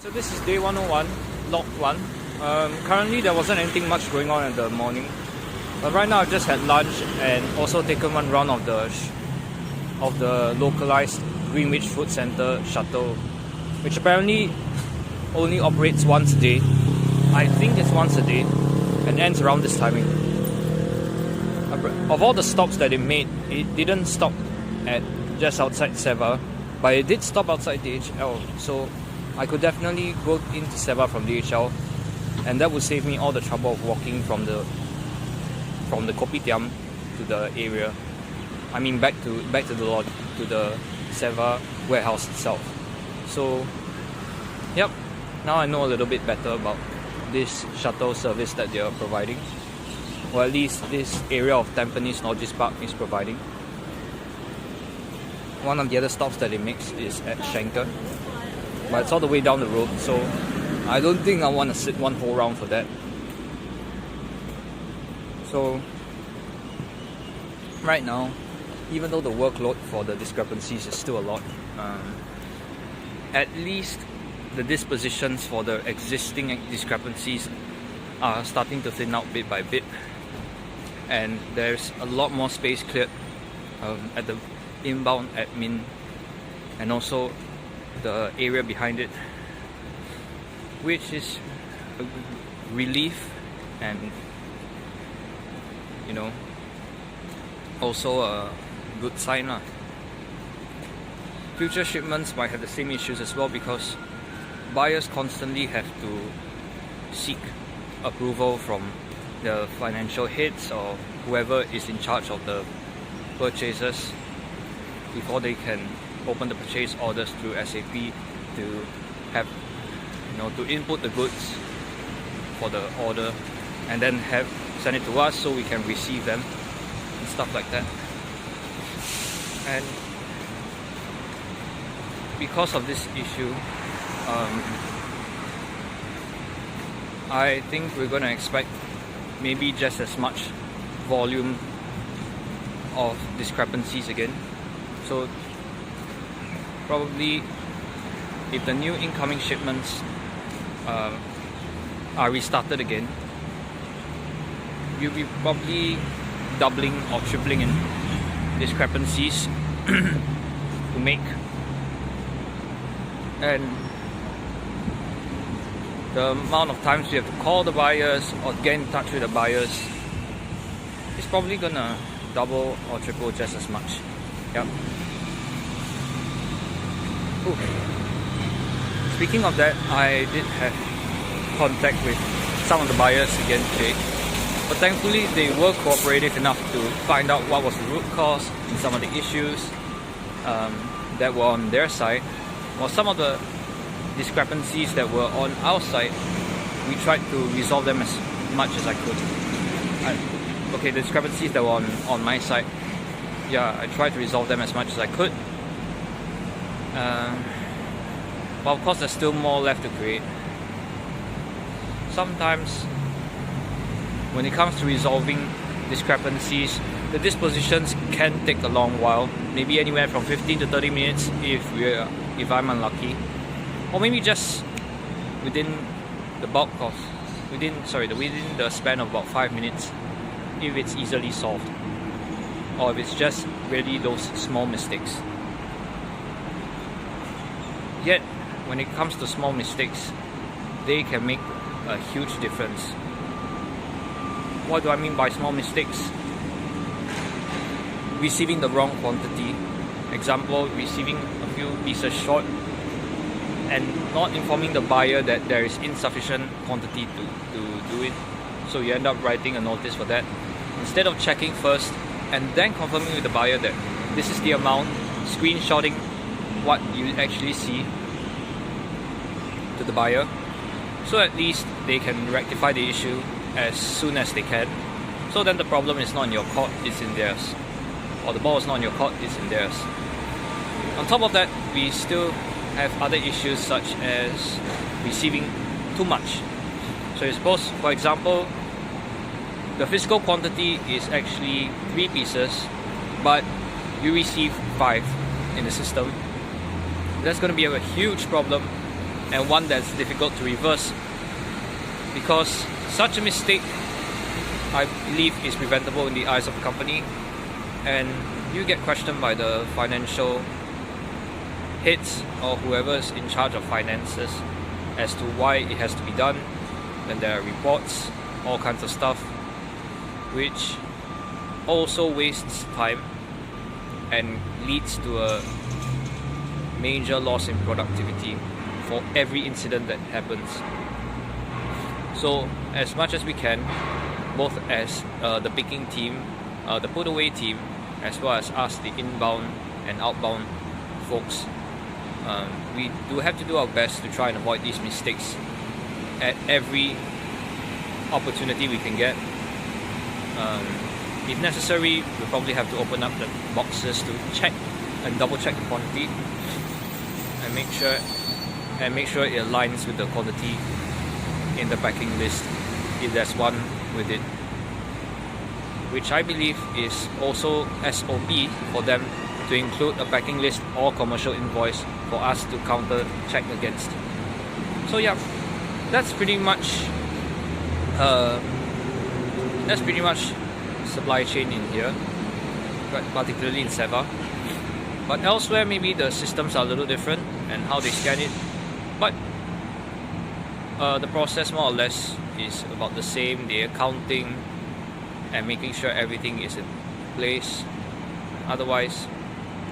So this is day 101, log 1. Currently there wasn't anything much going on in the morning, but right now I've just had lunch and also taken one round of the localized Greenwich Food Centre shuttle, which apparently only operates once a day. I think it's once a day and ends around this timing. Of all the stops that it made, it didn't stop at just outside Seva, but it did stop outside DHL, so I could definitely go into Seva from DHL, and that would save me all the trouble of walking from the Kopitiam to the area. I mean back to the Seva warehouse itself. So yep, now I know a little bit better about this shuttle service that they are providing, or at least this area of Tampines Logis Park is providing. One of the other stops that it makes is at Schenker, but it's all the way down the road, so I don't think I want to sit one whole round for that. So right now, even though the workload for the discrepancies is still a lot, at least the dispositions for the existing discrepancies are starting to thin out bit by bit, and there's a lot more space cleared at the inbound admin and also the area behind it, which is a relief and also a good sign lah. Future shipments might have the same issues as well, because buyers constantly have to seek approval from the financial heads or whoever is in charge of the purchases before they can open the purchase orders through SAP to have to input the goods for the order and then send it to us so we can receive them and stuff like that. And because of this issue, I think we're going to expect maybe just as much volume of discrepancies again. So probably if the new incoming shipments are restarted again, you'll be probably doubling or tripling in discrepancies to make, and the amount of times you have to call the buyers or get in touch with the buyers is probably gonna double or triple just as much. Yep. Ooh. Speaking of that, I did have contact with some of the buyers again today, but thankfully they were cooperative enough to find out what was the root cause and some of the issues that were on their side, while some of the discrepancies that were on our side, we tried to resolve them as much as I could. The discrepancies that were on my side, I tried to resolve them as much as I could. But of course there's still more left to create. Sometimes when it comes to resolving discrepancies, the dispositions can take a long while, maybe anywhere from 15 to 30 minutes if I'm unlucky, or maybe just within the span of about 5 minutes if it's easily solved, or if it's just really those small mistakes. Yet when it comes to small mistakes, they can make a huge difference. What do I mean by small mistakes? Receiving the wrong quantity. Example, receiving a few pieces short and not informing the buyer that there is insufficient quantity to do it. So you end up writing a notice for that, instead of checking first and then confirming with the buyer that this is the amount, screenshotting what you actually see to the buyer, so at least they can rectify the issue as soon as they can. So then the problem is not in your court, it's in theirs. Or the ball is not in your court, it's in theirs. On top of that, we still have other issues such as receiving too much. So suppose, for example, the physical quantity is actually 3 pieces, but you receive 5 in the system. That's going to be a huge problem, and one that's difficult to reverse, because such a mistake, I believe, is preventable in the eyes of the company, and you get questioned by the financial heads or whoever's in charge of finances as to why it has to be done. Then there are reports, all kinds of stuff, which also wastes time and leads to a major loss in productivity for every incident that happens. So as much as we can, both as the picking team, the put away team, as well as us, the inbound and outbound folks, we do have to do our best to try and avoid these mistakes at every opportunity we can get. If necessary, we'll probably have to open up the boxes to check and double check the quantity and make sure it aligns with the quantity in the packing list, if there's one with it, which I believe is also SOP for them to include a packing list or commercial invoice for us to counter check against. So yeah, that's pretty much supply chain in here, particularly in Seva. But elsewhere, maybe the systems are a little different and how they scan it, but the process more or less is about the same. The accounting and making sure everything is in place. Otherwise,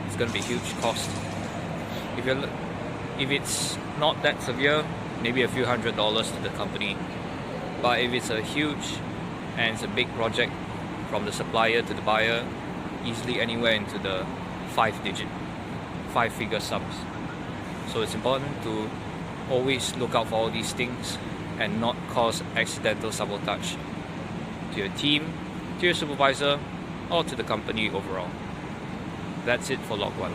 it's going to be a huge cost. If it's not that severe, maybe a few $100s to the company. But if it's a huge and it's a big project, from the supplier to the buyer, easily anywhere into the 5-figure sums. So it's important to always look out for all these things and not cause accidental sabotage to your team, to your supervisor, or to the company overall. That's it for log 1.